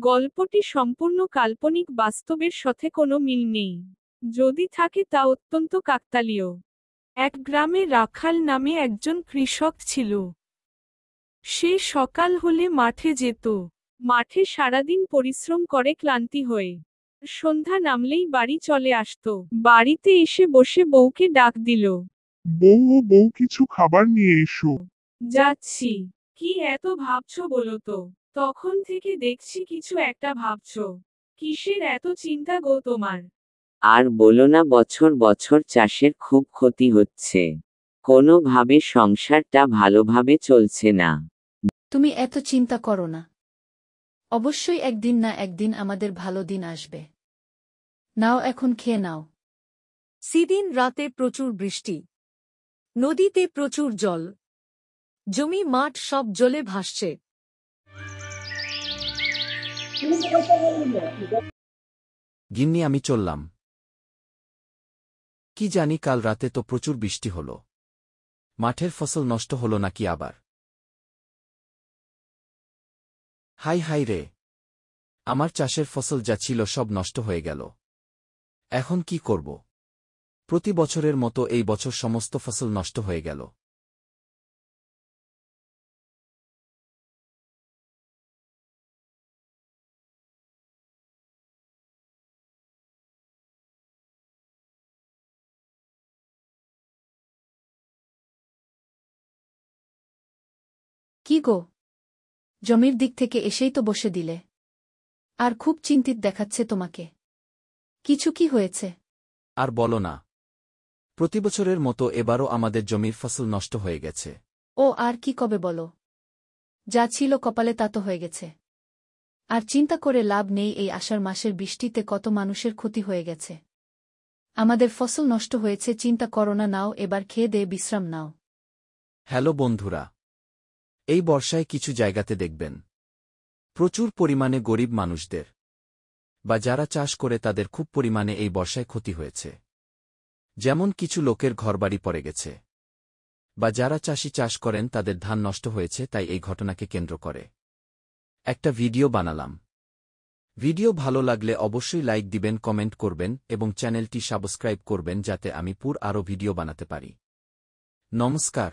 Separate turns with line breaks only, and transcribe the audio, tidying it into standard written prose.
গল্পটি সম্পূর্ণ কাল্পনিক, বাস্তবের সাথে কোনো মিল নেই। যদি থাকে তা অত্যন্ত কাকতালীয়। এক গ্রামে রাখাল নামে একজন কৃষক ছিল। সে সকাল হলে মাঠে যেত। মাঠে সারাদিন পরিশ্রম করে ক্লান্তি হয়ে সন্ধ্যা নামলেই বাড়ি চলে আসত। বাড়িতে এসে বসে বউকে ডাক দিল।
বউ ও বউ, কিছু খাবার নিয়ে এসো।
যাচ্ছি। কি এত ভাবছো বলো তো? তখন থেকে দেখছি কিছু একটা ভাবছো। কিসের এত চিন্তা গো তোমার?
আর বলো না, বছর বছর চাষের খুব ক্ষতি হচ্ছে। কোনোভাবে সংসারটা ভালোভাবে চলছে না।
তুমি এত চিন্তা করো না। অবশ্যই একদিন না একদিন আমাদের ভালো দিন আসবে। নাও, এখন খেয়ে নাও।
সেদিন রাতে প্রচুর বৃষ্টি। নদীতে প্রচুর জল। জমি মাঠ সব জলে ভাসছে।
গিন্নি, আমি চললাম। কি জানি, কাল রাতে তো প্রচুর বৃষ্টি হল। মাঠের ফসল নষ্ট হল নাকি আবার? হাই হাই রে! আমার চাষের ফসল যা ছিল সব নষ্ট হয়ে গেল। এখন কি করব? প্রতি বছরের মতো এই বছর সমস্ত ফসল নষ্ট হয়ে গেল।
কি গো, জমির দিক থেকে এসেই তো বসে দিলে। আর খুব চিন্তিত দেখাচ্ছে তোমাকে। কিছু কি হয়েছে?
আর বলো না, প্রতিবছরের মতো এবারও আমাদের জমির ফসল নষ্ট হয়ে গেছে।
ও আর কি কবে বলো? যা ছিল কপালে তা তো হয়ে গেছে। আর চিন্তা করে লাভ নেই, এই আষাঢ় মাসের বৃষ্টিতে কত মানুষের ক্ষতি হয়ে গেছে। আমাদের ফসল নষ্ট হয়েছে, চিন্তা করো না, নাও এবার খেয়ে দিয়ে বিশ্রাম নাও।
হ্যালো বন্ধুরা, এই বর্ষায় কিছু জায়গাতে দেখবেন প্রচুর পরিমাণে গরিব মানুষদের বা যারা চাষ করে তাদের খুব পরিমাণে এই বর্ষায় ক্ষতি হয়েছে। যেমন কিছু লোকের ঘরবাড়ি পড়ে গেছে, বা যারা চাষি চাষ করেন তাদের ধান নষ্ট হয়েছে। তাই এই ঘটনাকে কেন্দ্র করে একটা ভিডিও বানালাম। ভিডিও ভালো লাগলে অবশ্যই লাইক দিবেন, কমেন্ট করবেন এবং চ্যানেলটি সাবস্ক্রাইব করবেন যাতে আমি আরও ভিডিও বানাতে পারি। নমস্কার।